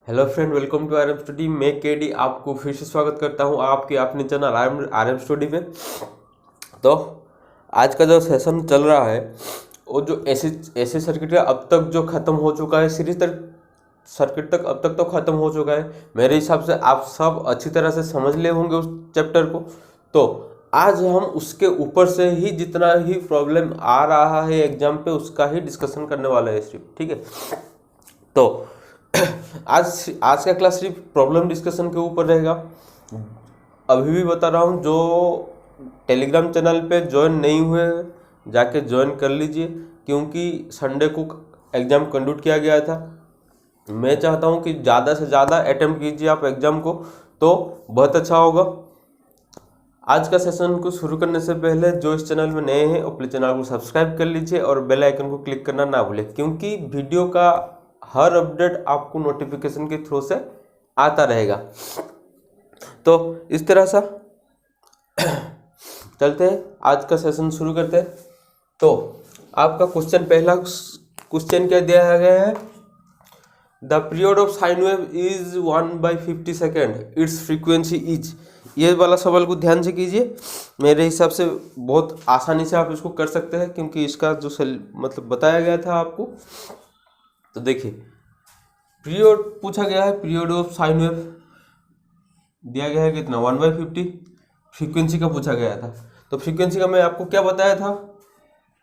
Hello friend, welcome to RM study. मैं KD आपको फिर से स्वागत करता हूं आपके अपने चैनल आरएम स्टडी में। तो आज का जो सेशन चल रहा है वो जो एसी सर्किट का अब तक जो ख़त्म हो चुका है, सीरीज तक सर्किट तक अब तक तो ख़त्म हो चुका है। मेरे हिसाब से आप सब अच्छी तरह से समझ ले होंगे उस चैप्टर को। तो आज हम उसके ऊपर से ही जितना ही प्रॉब्लम आ रहा है एग्जाम पे उसका ही डिस्कशन करने वाला है सिर्फ, ठीक है। तो आज का क्लास सिर्फ प्रॉब्लम डिस्कशन के ऊपर रहेगा। अभी भी बता रहा हूँ, जो टेलीग्राम चैनल पे ज्वाइन नहीं हुए हैं जाके ज्वाइन कर लीजिए, क्योंकि संडे को एग्ज़ाम कंडक्ट किया गया था। मैं चाहता हूँ कि ज़्यादा से ज़्यादा अटेम्प्ट कीजिए आप एग्ज़ाम को, तो बहुत अच्छा होगा। आज का सेशन को शुरू करने से पहले जो इस चैनल में नए हैं अपने चैनल को सब्सक्राइब कर लीजिए और बेल आइकन को क्लिक करना ना भूलें, क्योंकि वीडियो का हर अपडेट आपको नोटिफिकेशन के थ्रू से आता रहेगा। तो इस तरह से चलते हैं, आज का सेशन शुरू करते हैं। तो आपका पहला क्वेश्चन क्या दिया गया है? The period of sine wave is 1/50 second, it's frequency is. ये वाला सवाल को ध्यान से कीजिए। मेरे हिसाब से बहुत आसानी से आप इसको कर सकते हैं, क्योंकि इसका जो मतलब बताया गया था आपको। तो देखिए, पीरियड पूछा गया है, पीरियड ऑफ साइन वेव दिया गया है कितना, 1/50। फ्रीक्वेंसी का पूछा गया था, तो फ्रीक्वेंसी का मैं आपको क्या बताया था,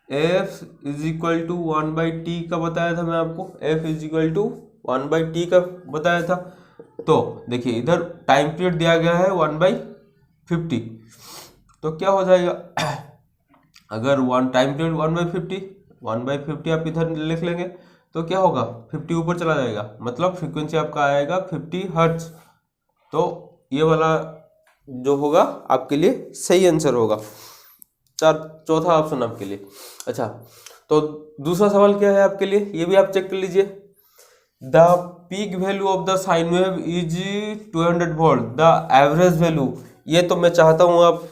f = 1/t का बताया था मैं आपको, f = 1/t का बताया था। तो देखिए, इधर टाइम पीरियड दिया गया है 1/50, तो क्या हो जाएगा अगर टाइम पीरियड 1/50 आप इधर लिख लेंगे तो क्या होगा, 50 ऊपर चला जाएगा, मतलब फ्रीक्वेंसी आपका आएगा 50 हर्ट्ज। तो ये वाला जो होगा आपके लिए सही आंसर होगा, चौथा ऑप्शन आपके लिए। अच्छा, तो दूसरा सवाल क्या है आपके लिए, ये भी आप चेक कर लीजिए। The peak value of the sine wave is 200 volt, the average value. ये तो मैं चाहता हूँ आप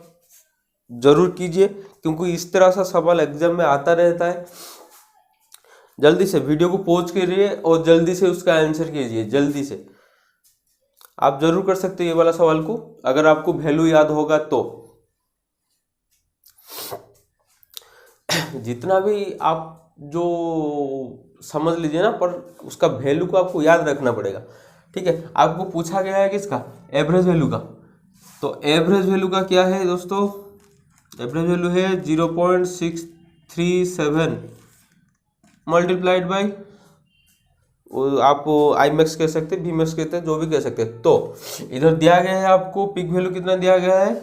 जरूर कीजिए, क्योंकि इस तरह का सवाल एग्जाम में आता रहता है। जल्दी से वीडियो को पॉज करिए और जल्दी से उसका आंसर कीजिए, जल्दी से। आप जरूर कर सकते हैं ये वाला सवाल को, अगर आपको वैल्यू याद होगा तो। जितना भी आप जो समझ लीजिए ना, पर उसका वैल्यू को आपको याद रखना पड़ेगा, ठीक है। आपको पूछा गया है किसका, एवरेज वैल्यू का। तो एवरेज वैल्यू का क्या है दोस्तों, एवरेज वैल्यू है 0.637 मल्टीप्लाइड बाई, आप आई मैक्स कह सकते हैं, वी मैक्स कहते हैं, जो भी कह सकते हैं। तो इधर दिया गया है आपको पीक वैल्यू कितना दिया गया है,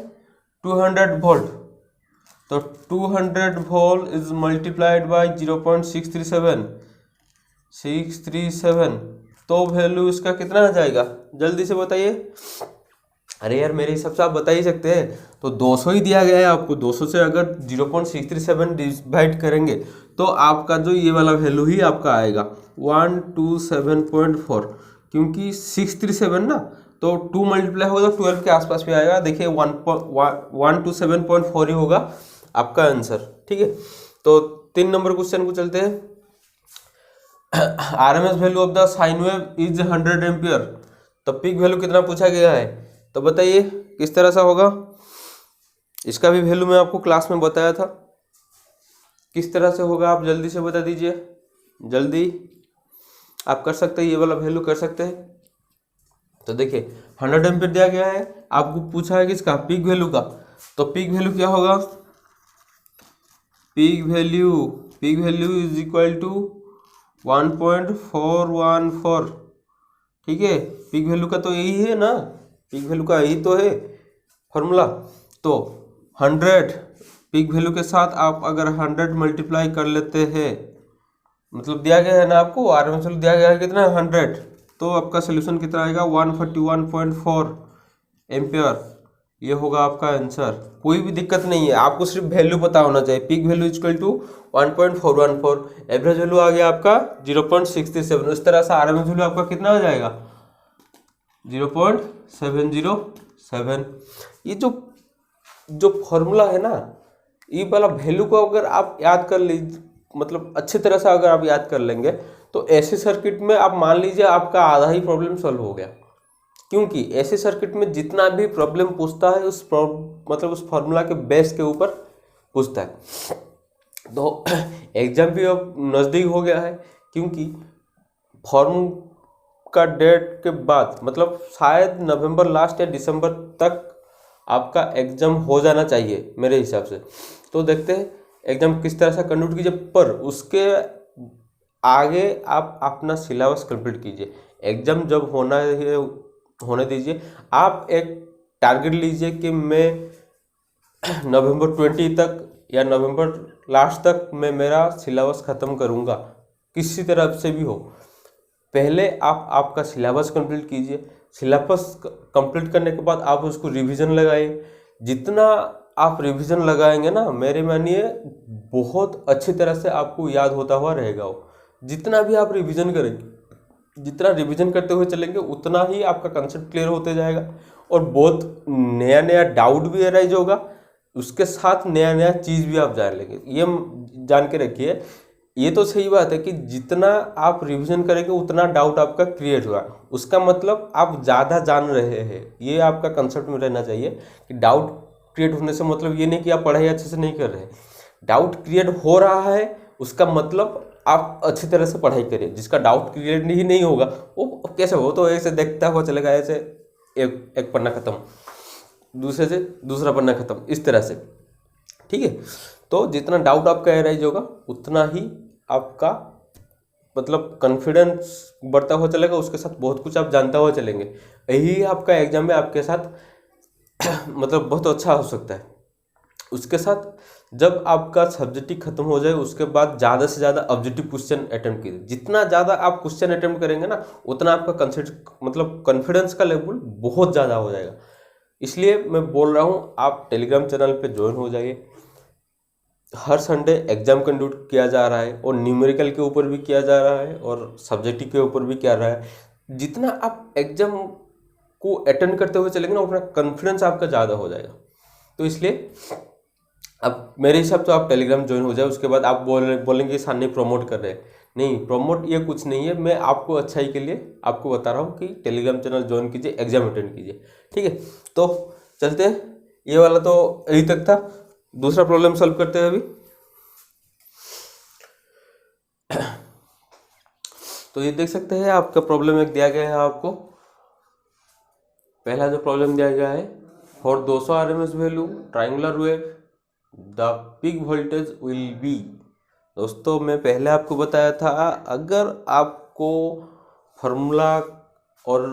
200 वोल्ट। तो 200 वोल्ट इज मल्टीप्लाइड बाई 0.637, तो वैल्यू इसका कितना आ जाएगा, जल्दी से बताइए। अरे यार, मेरे हिसाब से आप बता ही सकते हैं। तो 200 ही दिया गया है आपको, 200 से अगर 0.637 डिवाइड करेंगे तो आपका जो ये वाला वैल्यू ही आपका आएगा 127.4, क्योंकि 637 ना, तो 2 मल्टीप्लाई होगा तो 12 के आसपास भी आएगा। देखिए 127.4 ही होगा आपका आंसर, ठीक है। तो 3 नंबर क्वेश्चन को चलते हैं। RMS value of the sine wave is 100 ampere, तो पीक वैल्यू कितना पूछा गया है, तो बताइए किस तरह से होगा। इसका भी वैल्यू मैं आपको क्लास में बताया था, किस तरह से होगा आप जल्दी से बता दीजिए। जल्दी आप कर सकते हैं, ये वाला वैल्यू कर सकते हैं। तो देखिए 100 एम्पियर दिया गया है, आपको पूछा है किसका, पीक वैल्यू का। तो पीक वैल्यू क्या होगा, peak value is equal to 1.414, ठीक है। पीक वैल्यू का तो यही है ना, पीक वैल्यू का यही तो है फॉर्मूला। तो 100 पीक वैल्यू के साथ आप अगर 100 मल्टीप्लाई कर लेते हैं, मतलब दिया गया है ना आपको, आरएमएस वैल्यू दिया गया है कितना, 100, तो आपका सोल्यूशन कितना आएगा, 141.4 एम्पियर। ये होगा आपका आंसर। कोई भी दिक्कत नहीं है, आपको सिर्फ वैल्यू पता होना चाहिए। Peak value equal to 1.414, average value आ गया आपका 0.637। इस तरह से आरएमएस वैल्यू आपका कितना आ जाएगा, 0.707। ये जो फॉर्मूला है ना, ये वाला वैल्यू को अगर आप याद कर लीजिए, मतलब अच्छी तरह से अगर आप याद कर लेंगे तो ऐसे सर्किट में आप मान लीजिए आपका आधा ही प्रॉब्लम सॉल्व हो गया, क्योंकि ऐसे सर्किट में जितना भी प्रॉब्लम पूछता है मतलब उस फॉर्मूला के बेस के ऊपर पूछता है। तो एग्जाम भी अब नज़दीक हो गया है, क्योंकि फॉर्म का डेट के बाद मतलब शायद नवंबर लास्ट या दिसंबर तक आपका एग्जाम हो जाना चाहिए मेरे हिसाब से। तो देखते हैं एग्जाम किस तरह से कंडक्ट कीजिए, पर उसके आगे आप अपना सिलेबस कंप्लीट कीजिए। एग्जाम जब होना है होने दीजिए, आप एक टारगेट लीजिए कि मैं नवंबर 20 तक या नवंबर लास्ट तक मैं मेरा सिलेबस ख़त्म करूँगा, किसी तरह से भी हो। पहले आप आपका सिलेबस कंप्लीट कीजिए, सिलेबस कंप्लीट करने के बाद आप उसको रिवीजन लगाइए। जितना आप रिवीजन लगाएंगे ना, मेरे मानिए बहुत अच्छी तरह से आपको याद होता हुआ रहेगा वो। जितना भी आप रिवीजन करेंगे, जितना रिवीजन करते हुए चलेंगे, उतना ही आपका कंसेप्ट क्लियर होते जाएगा और बहुत नया नया डाउट भी अराइज होगा, उसके साथ नया नया चीज़ भी आप जान लेंगे। ये जान के रखिए, ये तो सही बात है कि जितना आप रिवीजन करेंगे उतना डाउट आपका क्रिएट होगा, उसका मतलब आप ज़्यादा जान रहे हैं। ये आपका कंसेप्ट में रहना चाहिए कि डाउट क्रिएट होने से मतलब ये नहीं कि आप पढ़ाई अच्छे से नहीं कर रहे हैं। डाउट क्रिएट हो रहा है उसका मतलब आप अच्छी तरह से पढ़ाई करिए। जिसका डाउट क्रिएट ही नहीं होगा वो कैसे हो, तो ऐसे देखता हुआ चलेगा, ऐसे एक पन्ना खत्म, दूसरे से दूसरा पन्ना खत्म, इस तरह से। ठीक है, तो जितना डाउट आपका एराइज होगा उतना ही आपका मतलब कॉन्फिडेंस बढ़ता हुआ चलेगा, उसके साथ बहुत कुछ आप जानता हुआ चलेंगे। यही आपका एग्जाम में आपके साथ मतलब बहुत अच्छा हो सकता है। उसके साथ जब आपका सब्जेक्टिव खत्म हो जाए उसके बाद ज़्यादा से ज़्यादा ऑब्जेक्टिव क्वेश्चन अटेम्प्ट कीजिए। जितना ज़्यादा आप क्वेश्चन अटेम्प्ट करेंगे ना, उतना आपका मतलब कॉन्फिडेंस का लेवल बहुत ज़्यादा हो जाएगा। इसलिए मैं बोल रहा हूँ आप टेलीग्राम चैनल पे ज्वाइन हो जाइए। हर संडे एग्जाम कंडक्ट किया जा रहा है और न्यूमेरिकल के ऊपर भी किया जा रहा है और सब्जेक्टिव के ऊपर भी किया रहा है। जितना आप एग्जाम को अटेंड करते हुए चलेंगे ना, उतना कॉन्फिडेंस आपका ज़्यादा हो जाएगा। तो इसलिए अब मेरे हिसाब से आप टेलीग्राम ज्वाइन हो जाए। उसके बाद आप बोलेंगे सर नहीं प्रमोट कर रहे हैं, नहीं प्रमोट ये कुछ नहीं है, मैं आपको अच्छाई के लिए आपको बता रहा हूँ कि टेलीग्राम चैनल ज्वाइन कीजिए, एग्जाम अटेंड कीजिए। ठीक है, तो चलते हैं, ये वाला तो यही तक था। दूसरा प्रॉब्लम सॉल्व करते हैं अभी। तो ये देख सकते हैं आपका प्रॉब्लम एक दिया गया है आपको। पहला जो प्रॉब्लम दिया गया है, for 200 RMS value triangular wave the peak voltage will be. दोस्तों मैं पहले आपको बताया था, अगर आपको फॉर्मूला और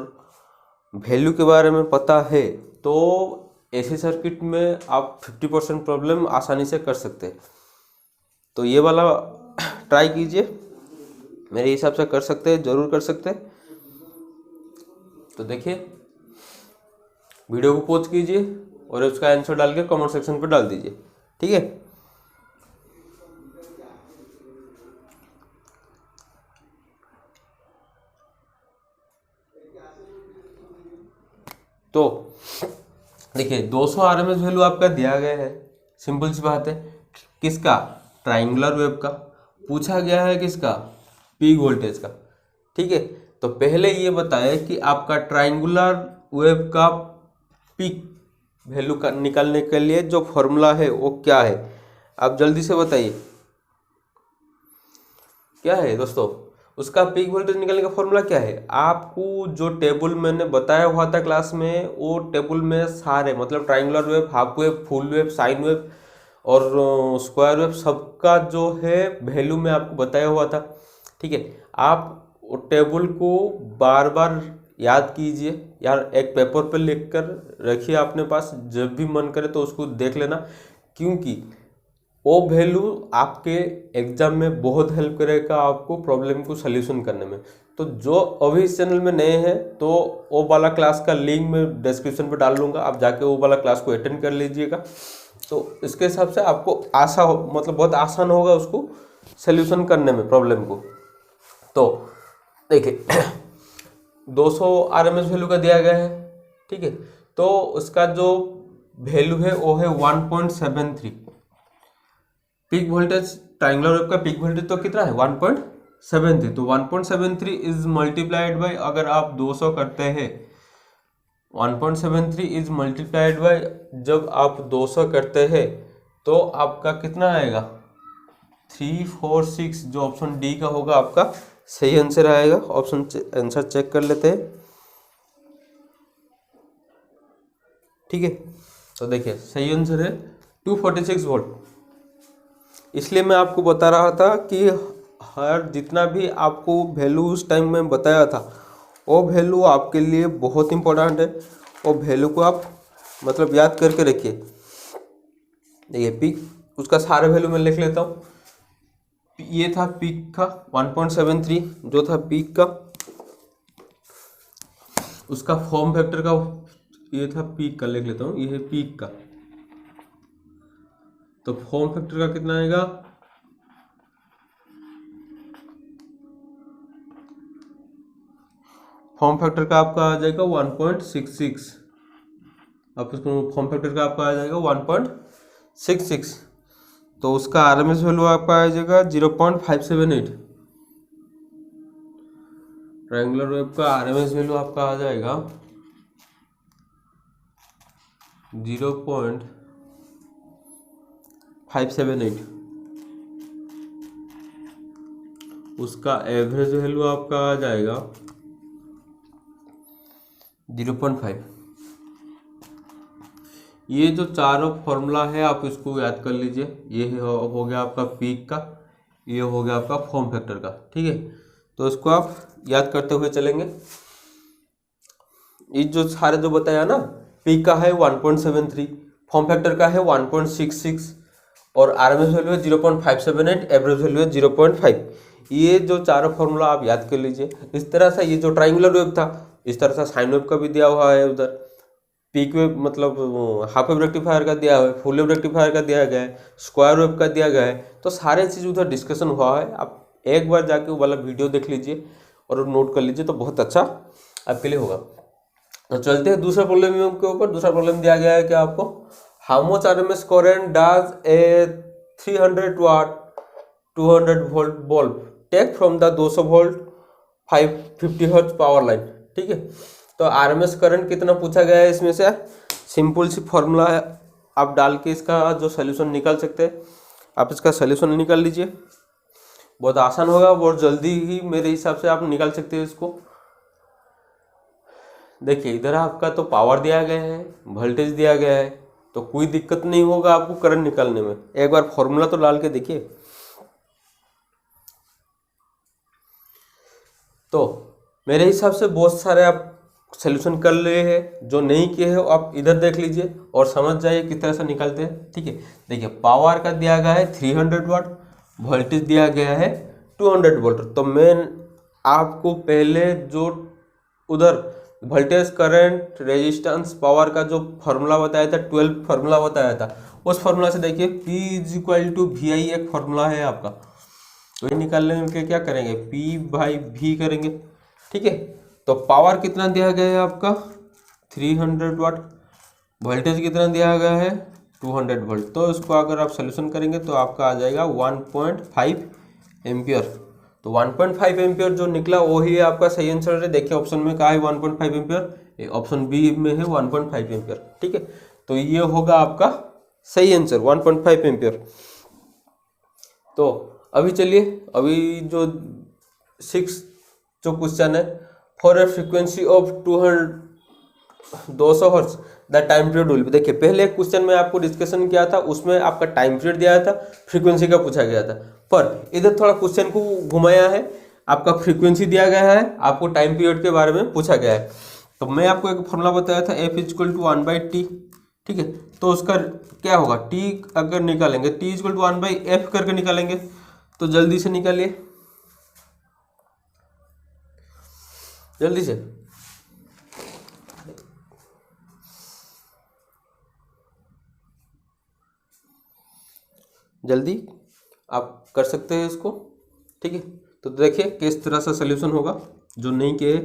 वैल्यू के बारे में पता है तो ऐसे सर्किट में आप 50% प्रॉब्लम आसानी से कर सकते हैं। तो ये वाला ट्राई कीजिए, मेरे हिसाब से कर सकते हैं, ज़रूर कर सकते हैं। तो देखिए, वीडियो को पॉज कीजिए और उसका आंसर डाल के कमेंट सेक्शन पर डाल दीजिए। ठीक है, तो देखिए 200 RMS वैल्यू आपका दिया गया है। सिंपल सी बात है, किसका? ट्राइंगुलर वेव का। पूछा गया है किसका? पीक वोल्टेज का। ठीक है, तो पहले ये बताया कि आपका ट्राइंगुलर वेव का पीक वैल्यू का निकालने के लिए जो फॉर्मूला है वो क्या है, आप जल्दी से बताइए क्या है दोस्तों। उसका पीक वोल्टेज निकालने का फॉर्मूला क्या है? आपको जो टेबल मैंने बताया हुआ था क्लास में, वो टेबल में सारे मतलब triangular wave, half wave, full wave, sine wave और स्क्वायर वेव सबका जो है वैल्यू में आपको बताया हुआ था। ठीक है, आप वो टेबल को बार बार याद कीजिए यार, एक पेपर पर लिख कर रखिए अपने पास, जब भी मन करे तो उसको देख लेना, क्योंकि वो वैल्यू आपके एग्जाम में बहुत हेल्प करेगा आपको प्रॉब्लम को सल्यूशन करने में। तो जो अभी इस चैनल में नए हैं तो वो वाला क्लास का लिंक मैं डिस्क्रिप्शन पर डाल लूँगा, आप जाके वो वाला क्लास को अटेंड कर लीजिएगा। तो इसके हिसाब से आपको मतलब बहुत आसान होगा उसको सल्यूशन करने में प्रॉब्लम को। तो देखिए 200 RMS वैल्यू का दिया गया है। ठीक है, तो उसका जो वैल्यू है वो है 1.73। पीक वोल्टेज ट्राइंगुलर वेव का पीक वोल्टेज तो कितना है? 1.73 1.73, तो 1.73 इज मल्टीप्लाइड बाय, अगर आप 200 करते हैं 1.73 इज मल्टीप्लाइड बाय, जब आप 200 करते हैं तो आपका कितना आएगा 346, जो ऑप्शन डी का होगा आपका सही आंसर आएगा। ऑप्शन आंसर चेक कर लेते हैं, ठीक है। तो देखिए सही आंसर है 246 वोल्ट। इसलिए मैं आपको बता रहा था कि हर जितना भी आपको वैल्यू उस टाइम में बताया था वो वैल्यू आपके लिए बहुत इंपॉर्टेंट है। वो वैल्यू को आप मतलब याद करके रखिए। देखिए पीक, उसका सारा वैल्यू मैं लिख लेता हूँ। ये था पीक का 1.73 जो था पीक का, उसका फॉर्म फैक्टर का ये था पीक का, लिख लेता हूँ ये है पीक का, तो फॉर्म फैक्टर का कितना आएगा फॉर्म फैक्टर का आपका आ जाएगा 1.66। अब उसको फॉर्म फैक्टर का आपका आ जाएगा 1.66, तो उसका आरएमएस वैल्यू आपका आ जाएगा 0.578। ट्रायंगुलर वेव का आरएमएस वैल्यू आपका आ जाएगा 0.578। उसका एवरेज वैल्यू आपका आ जाएगा 0.5। ये जो चारों फॉर्मूला है आप इसको याद कर लीजिए। ये हो गया आपका पीक का, ये हो गया आपका फॉर्म फैक्टर का, ठीक है। तो इसको आप याद करते हुए चलेंगे। ये जो सारे जो बताया ना, पीक का है 1.73, फॉर्म फैक्टर का है 1.66 और आरएमएस वैल्यू है 0.578, एवरेज वैल्यू है 0.5। ये जो चारों फॉर्मूला आप याद कर लीजिए। इस तरह से ये जो ट्राइंगुलर वेव था, इस तरह से साइन वेव का भी दिया हुआ है, उधर पीक वेव मतलब हाफ वेव रेक्टिफायर का दिया हुआ है, फुल वेव रेक्टिफायर का दिया गया है, स्क्वायर वेव का दिया गया है। तो सारे चीज़ उधर डिस्कशन हुआ है। आप एक बार जाके वो वाला वीडियो देख लीजिए और नोट कर लीजिए, तो बहुत अच्छा आपके लिए होगा। तो चलते हैं दूसरा प्रॉब्लम के ऊपर। दूसरा प्रॉब्लम दिया गया है कि आपको how much RMS current does a 300 watt 200 volt bulb take from the 200 volt 550 hertz power line, ठीक है। तो आरएमएस करंट कितना पूछा गया है, इसमें से सिंपल सी फॉर्मूला है, आप डाल के इसका जो सोल्यूशन निकाल सकते हैं। आप इसका सोल्यूशन निकाल लीजिए, बहुत आसान होगा, बहुत जल्दी ही मेरे हिसाब से आप निकाल सकते हैं इसको। देखिए इधर आपका तो पावर दिया गया है, वोल्टेज दिया गया है, तो कोई दिक्कत नहीं होगा आपको करंट निकालने में। एक बार फॉर्मूला तो डाल के देखिए। तो मेरे हिसाब से बहुत सारे आप सोल्यूशन कर लिए हैं, जो नहीं किए हैं आप इधर देख लीजिए और समझ जाइए किस तरह से निकालते हैं, ठीक है। देखिए पावर का दिया गया है 300 वाट, वोल्टेज दिया गया है 200 वोल्ट। तो मैं आपको पहले जो उधर वोल्टेज करंट रेजिस्टेंस पावर का जो फार्मूला बताया था, 12 फार्मूला बताया था, उस फार्मूला से देखिए P = VI एक फार्मूला है आपका। तो ये निकालने के क्या करेंगे, P/V करेंगे, ठीक है। तो पावर कितना दिया गया है आपका 300 वाट, वोल्टेज कितना दिया गया है 200 वोल्ट। तो इसको अगर आप सोल्यूशन करेंगे तो आपका आ जाएगा 1.5 एम्पियर। तो 1.5 एम्पियर जो निकला वही है आपका सही आंसर है। देखिए ऑप्शन में कहा है 1.5 एम्पियर, ऑप्शन बी में है 1.5 एम्पियर, ठीक है। तो ये होगा आपका सही आंसर 1.5 एम्पियर। तो अभी चलिए, अभी जो 6 जो क्वेश्चन है, for a frequency of 200 hertz the time period will be. देखिए पहले एक क्वेश्चन में आपको डिस्कशन किया था, उसमें आपका टाइम पीरियड दिया था, फ्रीक्वेंसी का पूछा गया था। पर इधर थोड़ा क्वेश्चन को घुमाया है, आपका फ्रीक्वेंसी दिया गया है, आपको टाइम पीरियड के बारे में पूछा गया है। तो मैं आपको एक फॉर्मूला बताया था F = 1/T, ठीक है। तो उसका क्या होगा, T अगर निकालेंगे T = 1/F करके निकालेंगे। तो जल्दी से निकालिए, जल्दी से। जल्दी आप कर सकते हैं इसको, ठीक है। तो देखिए किस तरह से सोल्यूशन होगा, जो नहीं किए।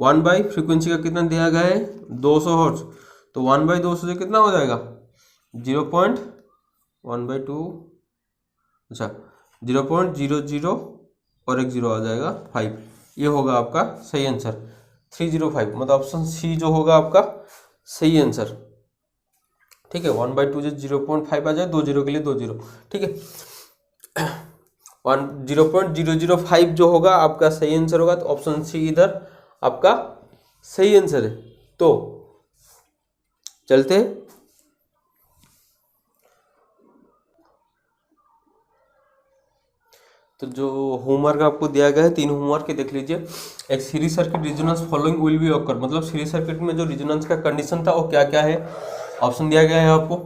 1/, फ्रीक्वेंसी का कितना दिया गया है 200 हर्ट्ज, तो 1/200 से कितना हो जाएगा 0.1/2, अच्छा 0.00 और एक 0 आ जाएगा 5। ये होगा आपका सही आंसर 305, मतलब ऑप्शन सी जो होगा आपका सही आंसर। ठीक है, 1/2 से 0.5 आ जाए, 2 0 के लिए 2 0। ठीक है, 0.005 जो होगा आपका सही आंसर होगा, तो ऑप्शन सी इधर आपका सही आंसर है। तो चलते हैं तो जो होमवर्क आपको दिया गया है, 3 होमवर्क के देख लीजिए। एक series circuit resonance following will be occur, मतलब सीरीज सर्किट में जो रिजोनेंस का कंडीशन था वो क्या क्या है, ऑप्शन दिया गया है आपको।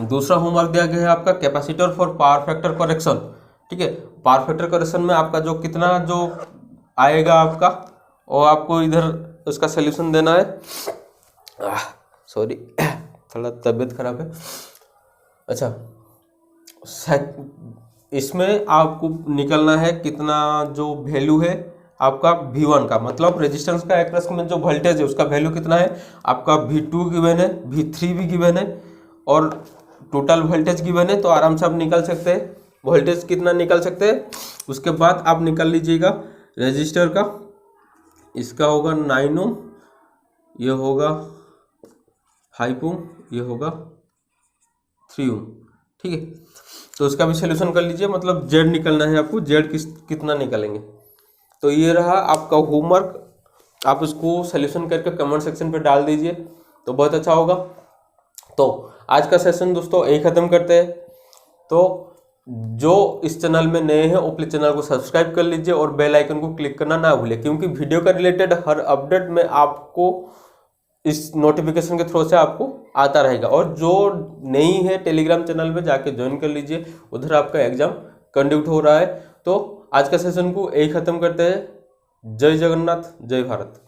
दूसरा होमवर्क दिया गया है आपका capacitor for power factor correction. ठीक है, पावर फैक्टर करेक्शन में आपका जो कितना जो आएगा आपका, और आपको इधर उसका सोल्यूशन देना है। सॉरी थोड़ा तबीयत खराब है। अच्छा, इसमें आपको निकलना है कितना जो वैल्यू है आपका V1 का, मतलब रेजिस्टेंस का एक्रोस में जो वोल्टेज है उसका वैल्यू कितना है आपका, V2 गिवन है, V3 भी गिवन है, और टोटल वोल्टेज गिवन है। तो आराम से आप निकल सकते हैं वोल्टेज कितना निकल सकते हैं। उसके बाद आप निकाल लीजिएगा रेजिस्टर का, इसका होगा 9 ओम, ये होगा 5 ओम, ये होगा 3 ओम। ठीक है, तो इसका भी सोल्यूशन कर लीजिए, मतलब जेड निकलना है आपको, जेड कितना निकालेंगे। तो ये रहा आपका होमवर्क, आप इसको सोल्यूशन करके कमेंट सेक्शन पे डाल दीजिए तो बहुत अच्छा होगा। तो आज का सेशन दोस्तों यही ख़त्म करते हैं। तो जो इस चैनल में नए हैं वो प्लीज चैनल को सब्सक्राइब कर लीजिए और बेल आइकन को क्लिक करना ना भूलें, क्योंकि वीडियो का रिलेटेड हर अपडेट में आपको इस नोटिफिकेशन के थ्रू से आपको आता रहेगा। और जो नहीं है टेलीग्राम चैनल पे जाके ज्वाइन कर लीजिए, उधर आपका एग्जाम कंडक्ट हो रहा है। तो आज का सेशन को यही ख़त्म करते हैं। जय जगन्नाथ, जय भारत।